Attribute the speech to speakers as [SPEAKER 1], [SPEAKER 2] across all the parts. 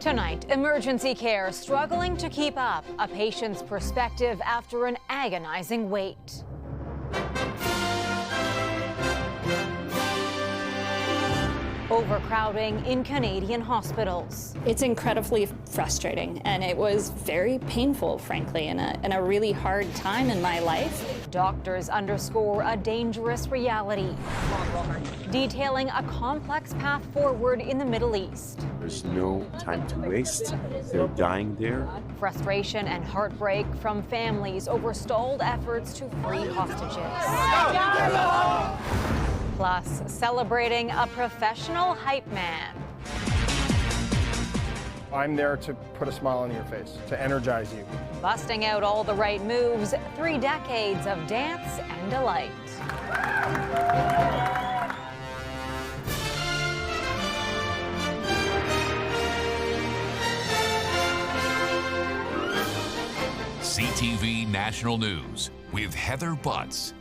[SPEAKER 1] Tonight, emergency care struggling to keep up. A patient's perspective after an agonizing wait. Overcrowding in Canadian hospitals.
[SPEAKER 2] It's incredibly frustrating, and it was very painful, frankly, in a really hard time in my life.
[SPEAKER 1] Doctors underscore a dangerous reality, detailing a complex path forward in the Middle East.
[SPEAKER 3] There's no time to waste. They're dying there.
[SPEAKER 1] Frustration and heartbreak from families over stalled efforts to free hostages. Plus, celebrating a professional hype man.
[SPEAKER 4] I'm there to put a smile on your face, to energize you.
[SPEAKER 1] Busting out all the right moves, 3 decades of dance and delight.
[SPEAKER 5] CTV National News with Heather Butts.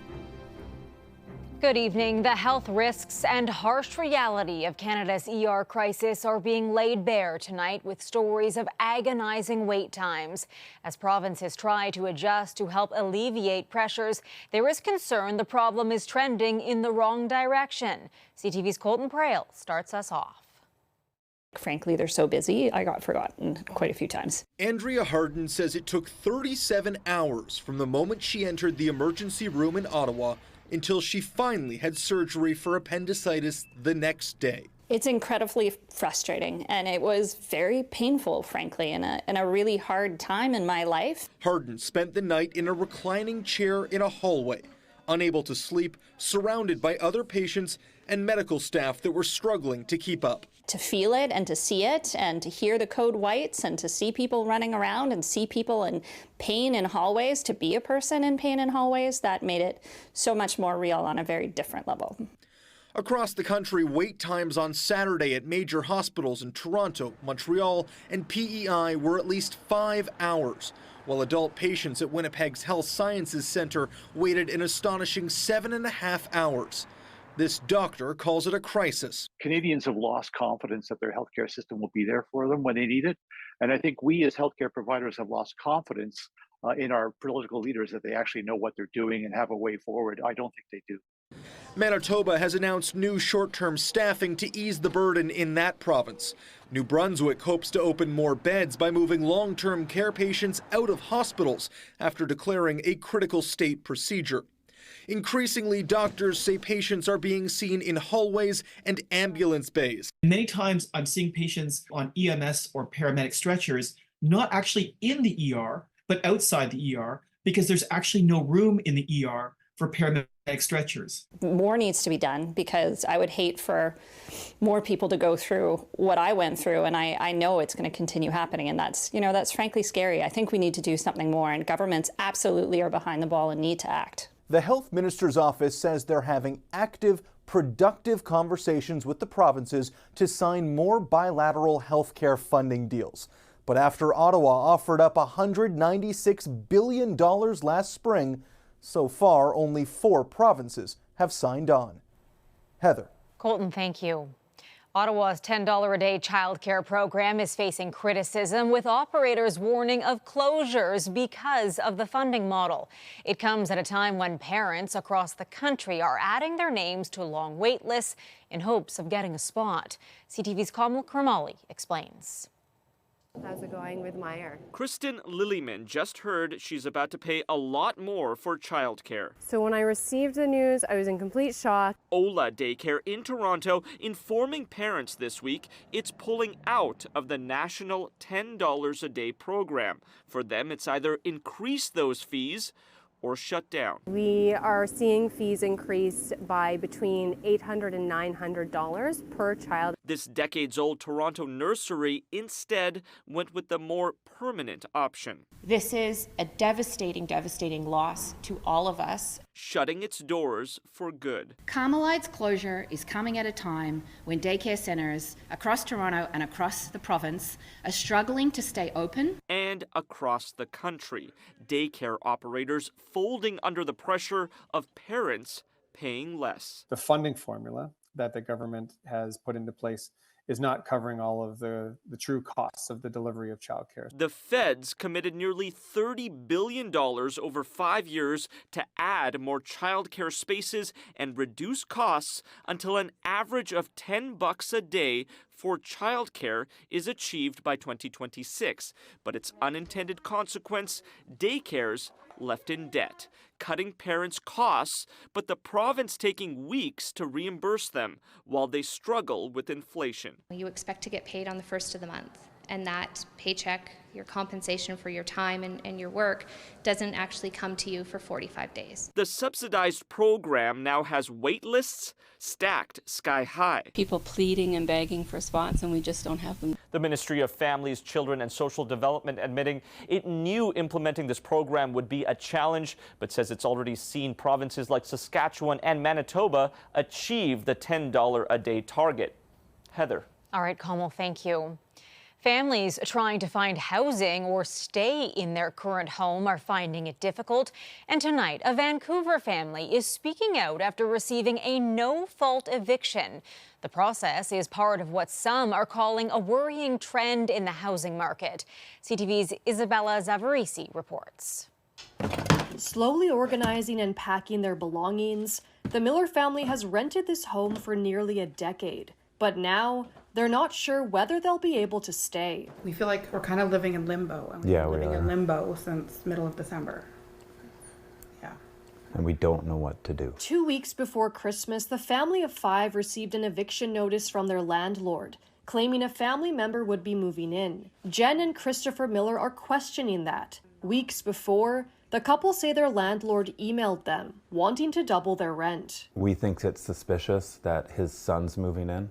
[SPEAKER 1] Good evening. The health risks and harsh reality of Canada's ER crisis are being laid bare tonight with stories of agonizing wait times. As provinces try to adjust to help alleviate pressures, there is concern the problem is trending in the wrong direction. CTV's Colton Prail starts us off.
[SPEAKER 2] Frankly, they're so busy, I got forgotten quite a few times.
[SPEAKER 6] Andrea Harden says it took 37 hours from the moment she entered the emergency room in Ottawa until she finally had surgery for appendicitis the next day.
[SPEAKER 2] It's incredibly frustrating, and it was very painful, frankly, in a really hard time in my life.
[SPEAKER 6] Harden spent the night in a reclining chair in a hallway, unable to sleep, surrounded by other patients and medical staff that were struggling to keep up.
[SPEAKER 2] To feel it and to see it and to hear the code whites and to see people running around and see people in pain in hallways, to be a person in pain in hallways, that made it so much more real on a very different level.
[SPEAKER 6] Across the country, wait times on Saturday at major hospitals in Toronto, Montreal, and PEI were at least 5 hours, while adult patients at Winnipeg's Health Sciences Centre waited an astonishing 7.5 hours. This doctor calls it a crisis.
[SPEAKER 7] Canadians have lost confidence that their healthcare system will be there for them when they need it. And I think we as healthcare providers have lost confidence in our political leaders that they actually know what they're doing and have a way forward. I don't think they do.
[SPEAKER 6] Manitoba has announced new short-term staffing to ease the burden in that province. New Brunswick hopes to open more beds by moving long-term care patients out of hospitals after declaring a critical state procedure. Increasingly, doctors say patients are being seen in hallways and ambulance bays.
[SPEAKER 8] Many times I'm seeing patients on EMS or paramedic stretchers, not actually in the ER, but outside the ER, because there's actually no room in the ER for paramedic stretchers.
[SPEAKER 2] More needs to be done, because I would hate for more people to go through what I went through, and I know it's going to continue happening, and that's frankly scary. I think we need to do something more, and governments absolutely are behind the ball and need to act.
[SPEAKER 9] The health minister's office says they're having active, productive conversations with the provinces to sign more bilateral health care funding deals. But after Ottawa offered up $196 billion last spring, so far only 4 provinces have signed on. Heather.
[SPEAKER 1] Colton, thank you. Ottawa's $10 a day childcare program is facing criticism, with operators warning of closures because of the funding model. It comes at a time when parents across the country are adding their names to long wait lists in hopes of getting a spot. CTV's Kamal Kermali explains.
[SPEAKER 10] How's it going with Meyer?
[SPEAKER 11] Kristen Lillyman just heard she's about to pay a lot more for childcare.
[SPEAKER 10] So when I received the news, I was in complete shock.
[SPEAKER 11] Ola Daycare in Toronto informing parents this week it's pulling out of the national $10 a day program. For them, it's either increase those fees or shut down.
[SPEAKER 10] We are seeing fees increase by between $800 and $900 per child.
[SPEAKER 11] This decades-old Toronto nursery instead went with the more permanent option.
[SPEAKER 12] This is a devastating, devastating loss to all of us.
[SPEAKER 11] Shutting its doors for good.
[SPEAKER 12] Carmelide's closure is coming at a time when daycare centres across Toronto and across the province are struggling to stay open.
[SPEAKER 11] And across the country, daycare operators folding under the pressure of parents paying less.
[SPEAKER 4] The funding formula that the government has put into place
[SPEAKER 13] is not covering all of the true costs of the delivery of childcare.
[SPEAKER 11] The feds committed nearly $30 billion over 5 years to add more childcare spaces and reduce costs until an average of $10 a day for childcare is achieved by 2026. But its unintended consequence, daycares left in debt, cutting parents' costs, but the province taking weeks to reimburse them while they struggle with inflation.
[SPEAKER 14] You expect to get paid on the first of the month, and that paycheck, your compensation for your time and your work, doesn't actually come to you for 45 days.
[SPEAKER 11] The subsidized program now has wait lists stacked sky high.
[SPEAKER 15] People pleading and begging for spots, and we just don't have them.
[SPEAKER 11] The Ministry of Families, Children and Social Development admitting it knew implementing this program would be a challenge, but says it's already seen provinces like Saskatchewan and Manitoba achieve the $10 a day target. Heather.
[SPEAKER 1] All right, Kamal, thank you. Families trying to find housing or stay in their current home are finding it difficult. And tonight, a Vancouver family is speaking out after receiving a no-fault eviction. The process is part of what some are calling a worrying trend in the housing market. CTV's Isabella Zavarisi reports.
[SPEAKER 16] Slowly organizing and packing their belongings, the Miller family has rented this home for nearly a decade. But now, they're not sure whether they'll be able to stay.
[SPEAKER 17] We feel like we're kind of living in limbo. And we've been living in limbo since middle of December. Yeah.
[SPEAKER 18] And we don't know what to do.
[SPEAKER 16] 2 weeks before Christmas, the family of 5 received an eviction notice from their landlord, claiming a family member would be moving in. Jen and Christopher Miller are questioning that. Weeks before, the couple say their landlord emailed them, wanting to double their rent.
[SPEAKER 18] We think it's suspicious that his son's moving in,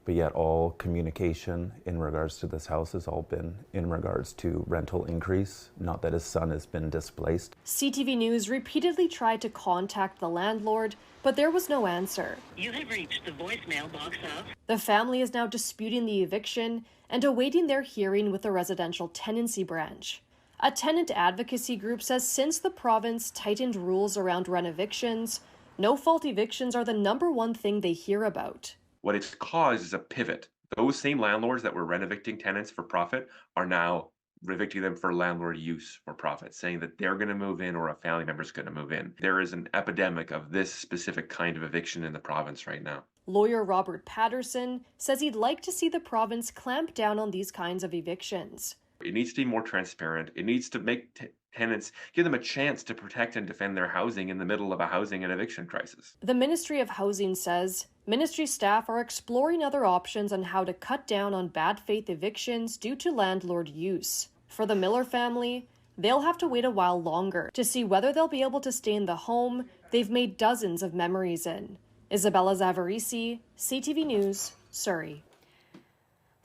[SPEAKER 18] but yet all communication in regards to this house has all been in regards to rental increase, not that his son has been displaced.
[SPEAKER 16] CTV News repeatedly tried to contact the landlord, but there was no answer.
[SPEAKER 19] You have reached the voicemail box of...
[SPEAKER 16] The family is now disputing the eviction and awaiting their hearing with the residential tenancy branch. A tenant advocacy group says since the province tightened rules around rent evictions, no-fault evictions are the #1 thing they hear about.
[SPEAKER 20] What it's caused is a pivot. Those same landlords that were rent-evicting tenants for profit are now evicting them for landlord use for profit, saying that they're going to move in or a family member is going to move in. There is an epidemic of this specific kind of eviction in the province right now.
[SPEAKER 16] Lawyer Robert Patterson says he'd like to see the province clamp down on these kinds of evictions.
[SPEAKER 20] It needs to be more transparent. It needs to make tenants, give them a chance to protect and defend their housing in the middle of a housing and eviction crisis.
[SPEAKER 16] The Ministry of Housing says ministry staff are exploring other options on how to cut down on bad faith evictions due to landlord use. For the Miller family, they'll have to wait a while longer to see whether they'll be able to stay in the home they've made dozens of memories in. Isabella Zavarisi, CTV News, Surrey.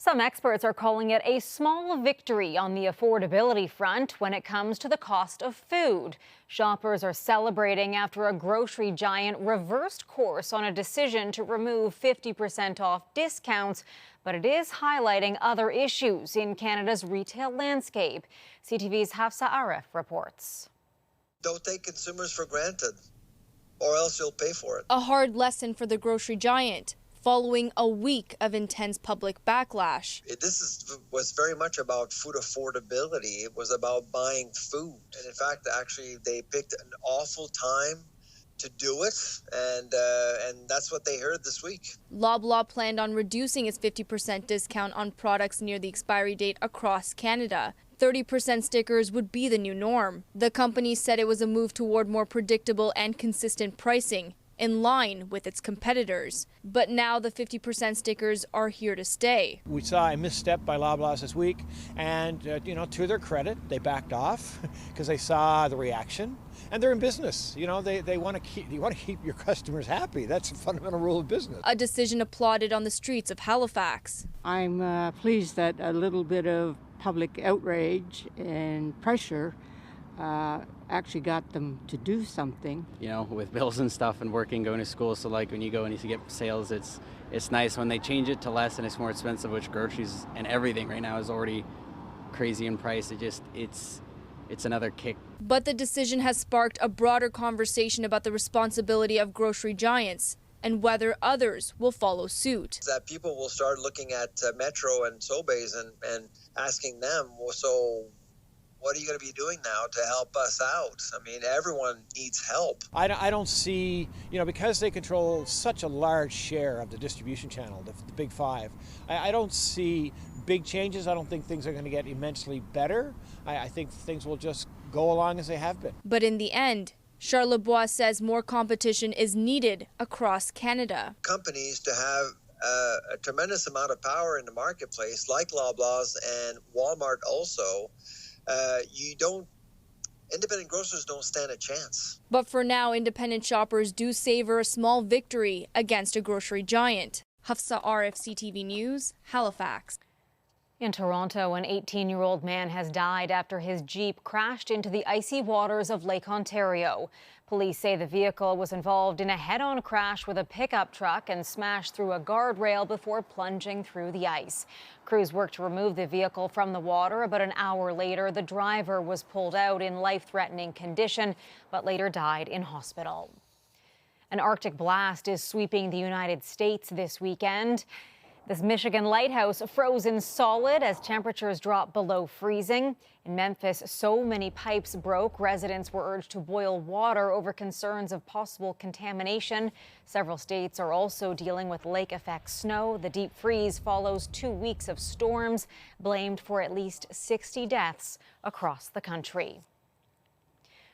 [SPEAKER 1] Some experts are calling it a small victory on the affordability front when it comes to the cost of food. Shoppers are celebrating after a grocery giant reversed course on a decision to remove 50% off discounts, but it is highlighting other issues in Canada's retail landscape. CTV's Hafsa Aref reports.
[SPEAKER 21] Don't take consumers for granted, or else you'll pay for it.
[SPEAKER 22] A hard lesson for the grocery giant, following a week of intense public backlash.
[SPEAKER 21] This was very much about food affordability. It was about buying food. And in fact, actually, they picked an awful time to do it, and that's what they heard this week.
[SPEAKER 22] Loblaw planned on reducing its 50% discount on products near the expiry date across Canada. 30% stickers would be the new norm. The company said it was a move toward more predictable and consistent pricing, in line with its competitors. But now the 50% stickers are here to stay.
[SPEAKER 23] We saw a misstep by Loblaw this week, and to their credit, they backed off because they saw the reaction, and they're in business. They want to keep your customers happy. That's a fundamental rule of business.
[SPEAKER 22] A decision applauded on the streets of Halifax.
[SPEAKER 24] I'm pleased that a little bit of public outrage and pressure actually got them to do something.
[SPEAKER 25] With bills and stuff and working, going to school, so like when you go and you get sales, it's nice when they change it to less and it's more expensive, which groceries and everything right now is already crazy in price. It's another kick.
[SPEAKER 22] But the decision has sparked a broader conversation about the responsibility of grocery giants. and whether others will follow suit.
[SPEAKER 21] That people will start looking at Metro and Sobeys and asking them, well, so what are you going to be doing now to help us out? I mean, everyone needs help.
[SPEAKER 23] I don't see, because they control such a large share of the distribution channel, the big five, I don't see big changes. I don't think things are going to get immensely better. I think things will just go along as they have been.
[SPEAKER 22] But in the end, Charles Loblaw says more competition is needed across Canada.
[SPEAKER 21] Companies to have a tremendous amount of power in the marketplace, like Loblaw's and Walmart also, independent grocers don't stand a chance.
[SPEAKER 22] But for now, independent shoppers do savor a small victory against a grocery giant. Hafsa Arif, CTV News, Halifax.
[SPEAKER 1] In Toronto, an 18-year-old man has died after his Jeep crashed into the icy waters of Lake Ontario. Police say the vehicle was involved in a head-on crash with a pickup truck and smashed through a guardrail before plunging through the ice. Crews worked to remove the vehicle from the water. About an hour later, the driver was pulled out in life-threatening condition, but later died in hospital. An Arctic blast is sweeping the United States this weekend. This Michigan lighthouse frozen solid as temperatures drop below freezing. In Memphis, so many pipes broke, residents were urged to boil water over concerns of possible contamination. Several states are also dealing with lake-effect snow. The deep freeze follows 2 weeks of storms, blamed for at least 60 deaths across the country.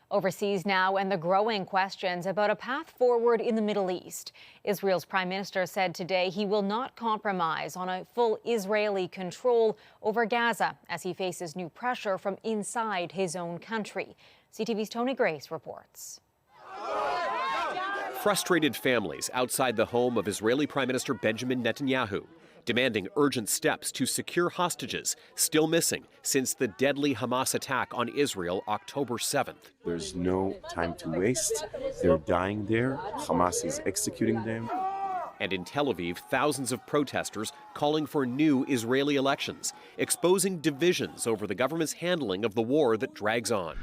[SPEAKER 1] Overseas now, and the growing questions about a path forward in the Middle East. Israel's prime minister said today he will not compromise on a full Israeli control over Gaza as he faces new pressure from inside his own country. CTV's Tony Grace reports.
[SPEAKER 3] Frustrated families outside the home of Israeli Prime Minister Benjamin Netanyahu, demanding urgent steps to secure hostages still missing since the deadly Hamas attack on Israel October 7th.
[SPEAKER 5] There's no time to waste. They're dying there. Hamas is executing them.
[SPEAKER 3] And in Tel Aviv, thousands of protesters calling for new Israeli elections, exposing divisions over the government's handling of the war that drags on.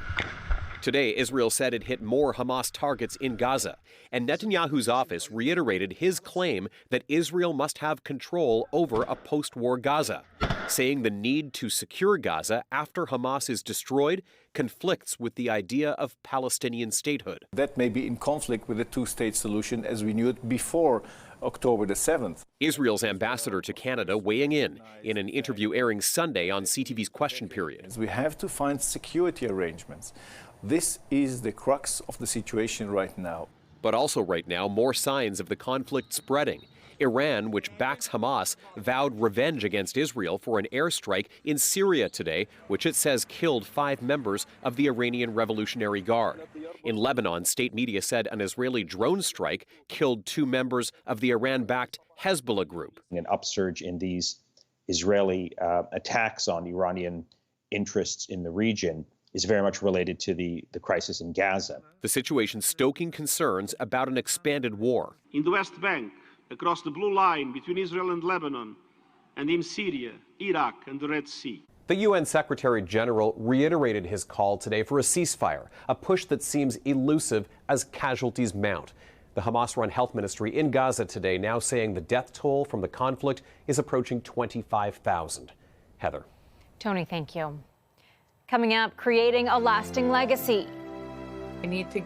[SPEAKER 3] Today, Israel said it hit more Hamas targets in Gaza, and Netanyahu's office reiterated his claim that Israel must have control over a post-war Gaza, saying the need to secure Gaza after Hamas is destroyed conflicts with the idea of Palestinian statehood.
[SPEAKER 6] That may be in conflict with the two-state solution as we knew it before October the 7th.
[SPEAKER 3] Israel's ambassador to Canada weighing in an interview airing Sunday on CTV's Question Period.
[SPEAKER 6] We have to find security arrangements. This is the crux of the situation right now.
[SPEAKER 3] But also right now, more signs of the conflict spreading. Iran, which backs Hamas, vowed revenge against Israel for an airstrike in Syria today, which it says killed 5 members of the Iranian Revolutionary Guard. In Lebanon, state media said an Israeli drone strike killed 2 members of the Iran-backed Hezbollah group.
[SPEAKER 7] An upsurge in these Israeli attacks on Iranian interests in the region is very much related to the crisis in Gaza.
[SPEAKER 3] The situation stoking concerns about an expanded war.
[SPEAKER 8] In the West Bank, across the blue line between Israel and Lebanon, and in Syria, Iraq, and the Red Sea.
[SPEAKER 26] The UN Secretary General reiterated his call today for a ceasefire, a push that seems elusive as casualties mount. The Hamas-run health ministry in Gaza today now saying the death toll from the conflict is approaching 25,000. Heather.
[SPEAKER 1] Tony, thank you. Coming up, creating a lasting legacy.
[SPEAKER 27] I need to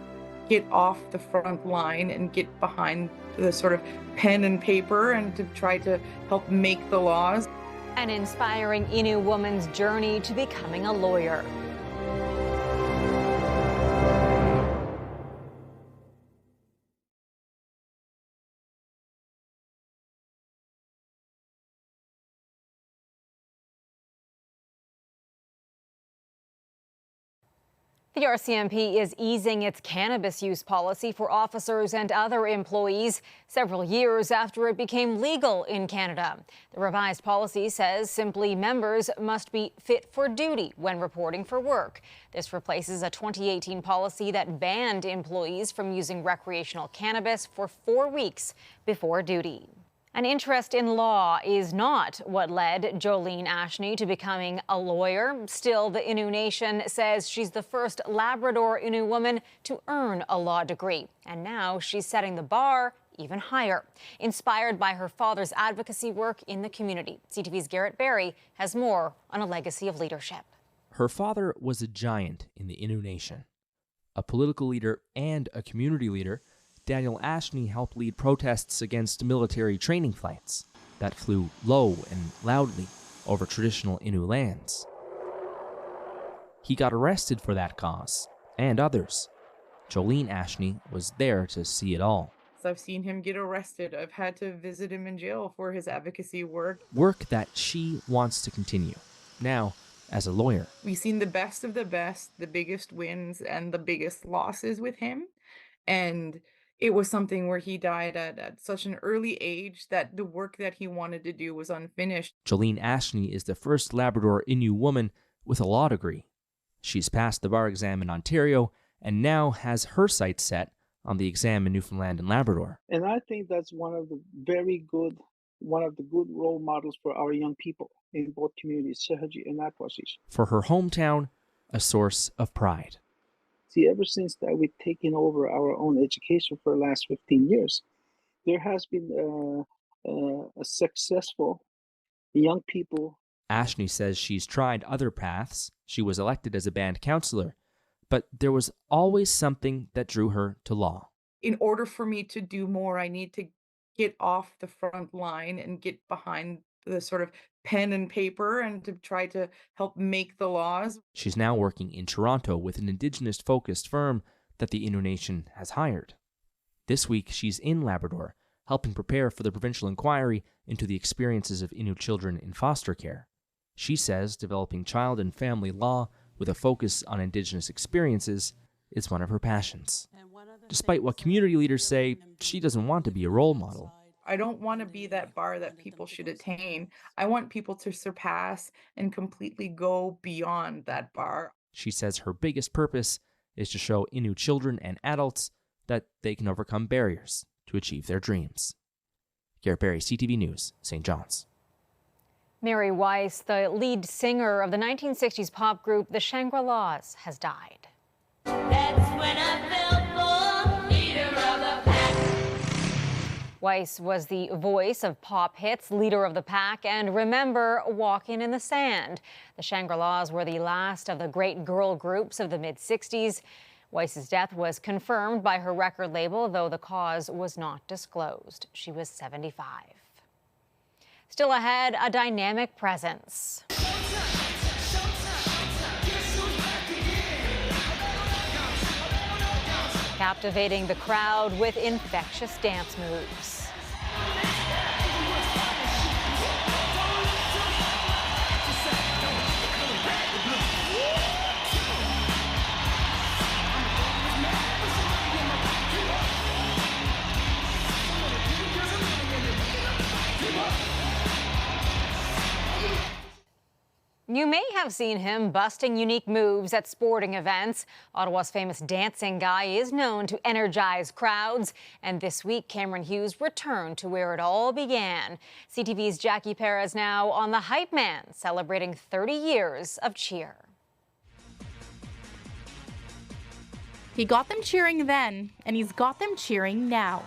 [SPEAKER 27] get off the front line and get behind the sort of pen and paper and to try to help make the laws.
[SPEAKER 1] An inspiring Innu woman's journey to becoming a lawyer. The RCMP is easing its cannabis use policy for officers and other employees several years after it became legal in Canada. The revised policy says simply members must be fit for duty when reporting for work. This replaces a 2018 policy that banned employees from using recreational cannabis for 4 weeks before duty. An interest in law is not what led Jolene Ashini to becoming a lawyer. Still, the Innu Nation says she's the first Labrador Innu woman to earn a law degree. And now she's setting the bar even higher. Inspired by her father's advocacy work in the community, CTV's Garrett Barry has more on a legacy of leadership.
[SPEAKER 2] Her father was a giant in the Innu Nation. A political leader and a community leader, Daniel Ashini helped lead protests against military training flights that flew low and loudly over traditional Innu lands. He got arrested for that cause, and others. Jolene Ashini was there to see it all.
[SPEAKER 27] So I've seen him get arrested. I've had to visit him in jail for his advocacy work.
[SPEAKER 2] Work that she wants to continue, now as a lawyer.
[SPEAKER 27] We've seen the best of the best, the biggest wins and the biggest losses with him. And it was something where he died at such an early age that the work that he wanted to do was unfinished.
[SPEAKER 2] Jolene Ashini is the first Labrador Innu woman with a law degree. She's passed the bar exam in Ontario and now has her sights set on the exam in Newfoundland and Labrador.
[SPEAKER 4] And I think that's one of the good role models for our young people in both communities, Sahaji and Akwasish.
[SPEAKER 2] For her hometown, a source of pride.
[SPEAKER 4] See, ever since that we've taken over our own education for the last 15 years, there has been a successful young people.
[SPEAKER 2] Ashini says she's tried other paths. She was elected as a band councillor, but there was always something that drew her to law.
[SPEAKER 27] In order for me to do more, I need to get off the front line and get behind the sort of pen and paper and to try to help make the laws.
[SPEAKER 2] She's now working in Toronto with an Indigenous-focused firm that the Innu Nation has hired. This week, she's in Labrador, helping prepare for the provincial inquiry into the experiences of Innu children in foster care. She says developing child and family law with a focus on Indigenous experiences is one of her passions. Despite what community leaders say, she doesn't want to be a role model.
[SPEAKER 27] I don't want to be that bar that people should attain. I want people to surpass and completely go beyond that bar.
[SPEAKER 2] She says her biggest purpose is to show Innu children and adults that they can overcome barriers to achieve their dreams. Garrett Barry, CTV News, St. John's.
[SPEAKER 1] Mary Weiss, the lead singer of the 1960s pop group The Shangri-Las, has died.
[SPEAKER 9] That's when I fell for leader of the pack.
[SPEAKER 1] Weiss was the voice of pop hits, Leader of the Pack, and Remember Walking in the Sand. The Shangri-Las were the last of the great girl groups of the mid-60s. Weiss's death was confirmed by her record label, though the cause was not disclosed. She was 75. Still ahead, a dynamic presence. Captivating the crowd with infectious dance moves. You may have seen him busting unique moves at sporting events. Ottawa's famous dancing guy is known to energize crowds. And this week, Cameron Hughes returned to where it all began. CTV's Jackie Perez now on the Hype Man, celebrating 30 years of cheer.
[SPEAKER 10] He got them cheering then, and he's got them cheering now.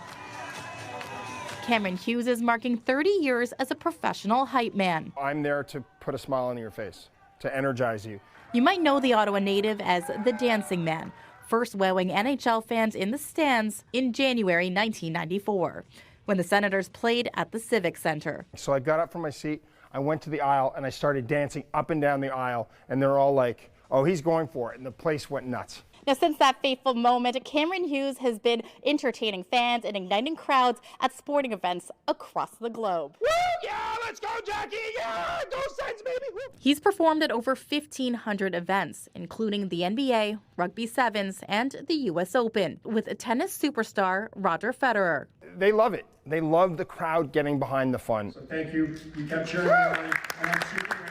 [SPEAKER 10] Cameron Hughes is marking 30 years as a professional hype man.
[SPEAKER 12] I'm there to put a smile on your face, to energize you.
[SPEAKER 10] You might know the Ottawa native as the Dancing Man, first wowing NHL fans in the stands in January 1994, when the Senators played at the Civic Centre.
[SPEAKER 12] So I got up from my seat, I went to the aisle, and I started dancing up and down the aisle, and they're all like, oh, he's going for it, and the place went nuts.
[SPEAKER 10] Now, since that fateful moment, Cameron Hughes has been entertaining fans and igniting crowds at sporting events across the globe.
[SPEAKER 12] Woo! Yeah, let's go, Jackie! Yeah, go Sens, baby! Woo!
[SPEAKER 10] He's performed at over 1,500 events, including the NBA, Rugby Sevens, and the U.S. Open, with tennis superstar Roger Federer.
[SPEAKER 12] They love it. They love the crowd getting behind the fun.
[SPEAKER 13] So thank you. You kept cheering me on.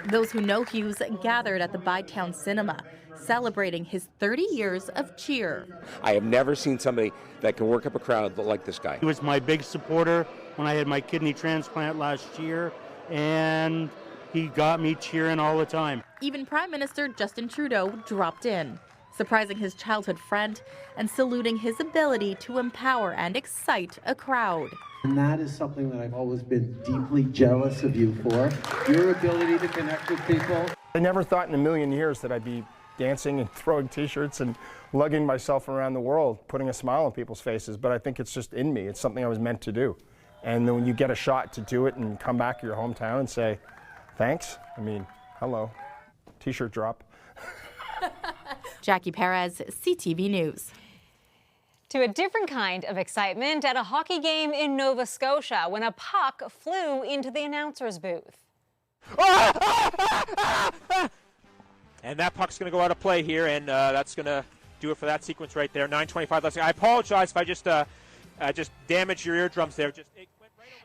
[SPEAKER 10] Those who know Hughes gathered at the Bytown Cinema, celebrating his 30 years of cheer.
[SPEAKER 14] I have never seen somebody that can work up a crowd like this guy.
[SPEAKER 13] He was my big supporter when I had my kidney transplant last year, and he got me cheering all the time.
[SPEAKER 10] Even Prime Minister Justin Trudeau dropped in, surprising his childhood friend and saluting his ability to empower and excite a crowd.
[SPEAKER 11] And that is something that I've always been deeply jealous of you for, your ability to connect with people.
[SPEAKER 12] I never thought in a million years that I'd be dancing and throwing t-shirts and lugging myself around the world, putting a smile on people's faces, but I think it's just in me. It's something I was meant to do. And then when you get a shot to do it and come back to your hometown and say, thanks, I mean, hello, t-shirt drop.
[SPEAKER 10] Jackie Perez, CTV News.
[SPEAKER 1] To a different kind of excitement at a hockey game in Nova Scotia when a puck flew into the announcer's booth.
[SPEAKER 15] And that puck's going to go out of play here, and that's going to do it for that sequence right there. 9:25 left. I apologize if I just damaged your eardrums there.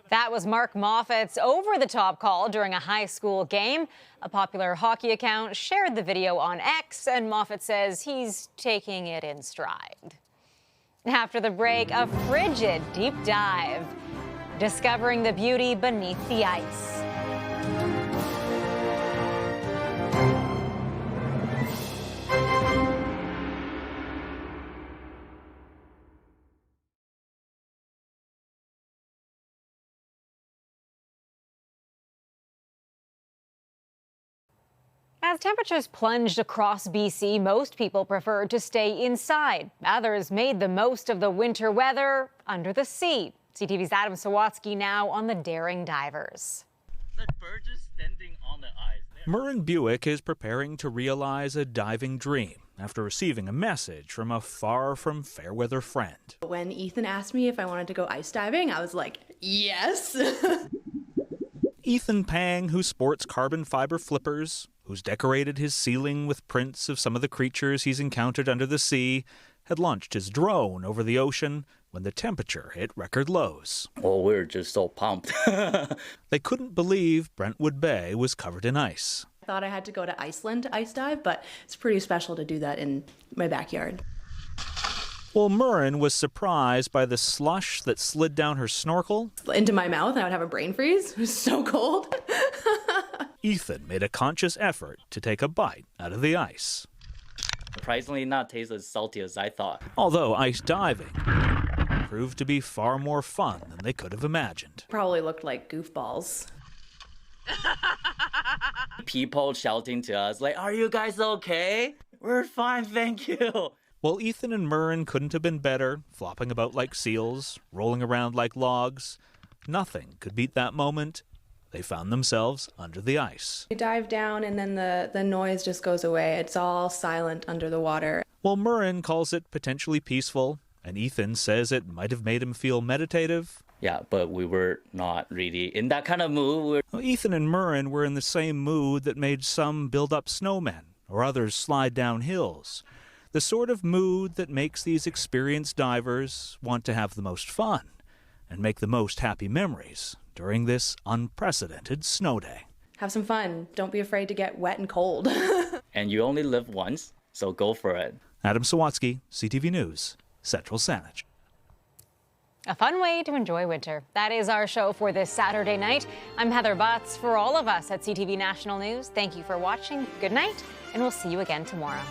[SPEAKER 1] That was Mark Moffat's over-the-top call during a high school game. A popular hockey account shared the video on X, and Moffat says he's taking it in stride. After the break, a frigid deep dive, discovering the beauty beneath the ice. As temperatures plunged across BC, most people preferred to stay inside. Others made the most of the winter weather under the sea. CTV's Adam Sawatsky now on the daring divers.
[SPEAKER 16] The bird just standing on the ice.
[SPEAKER 17] Murren Buick is preparing to realize a diving dream after receiving a message from a far from fair weather friend.
[SPEAKER 18] When Ethan asked me if I wanted to go ice diving, I was like, yes.
[SPEAKER 17] Ethan Pang, who sports carbon fiber flippers, who's decorated his ceiling with prints of some of the creatures he's encountered under the sea, had launched his drone over the ocean when the temperature hit record lows.
[SPEAKER 16] Oh, we're just so pumped.
[SPEAKER 17] They couldn't believe Brentwood Bay was covered in ice.
[SPEAKER 18] I thought I had to go to Iceland to ice dive, but it's pretty special to do that in my backyard.
[SPEAKER 17] Well, Murren was surprised by the slush that slid down her snorkel.
[SPEAKER 18] Into my mouth, and I would have a brain freeze. It was so cold.
[SPEAKER 17] Ethan made a conscious effort to take a bite out of the ice.
[SPEAKER 16] Surprisingly not taste as salty as I thought.
[SPEAKER 17] Although ice diving proved to be far more fun than they could have imagined.
[SPEAKER 18] Probably looked like goofballs.
[SPEAKER 16] People shouting to us like, "Are you guys okay? We're fine, thank you."
[SPEAKER 17] Well, Ethan and Murren couldn't have been better, flopping about like seals, rolling around like logs. Nothing could beat that moment. They found themselves under the ice.
[SPEAKER 18] You dive down and then the noise just goes away. It's all silent under the water.
[SPEAKER 17] Well, Murren calls it potentially peaceful, and Ethan says it might have made him feel meditative.
[SPEAKER 16] Yeah, but we were not really in that kind of mood.
[SPEAKER 17] Well, Ethan and Murren were in the same mood that made some build up snowmen or others slide down hills. The sort of mood that makes these experienced divers want to have the most fun and make the most happy memories during this unprecedented snow day.
[SPEAKER 18] Have some fun. Don't be afraid to get wet and cold.
[SPEAKER 16] And you only live once, so go for it.
[SPEAKER 17] Adam Sawatsky, CTV News, Central Saanich.
[SPEAKER 1] A fun way to enjoy winter. That is our show for this Saturday night. I'm Heather Butts. For all of us at CTV National News, thank you for watching. Good night, and we'll see you again tomorrow.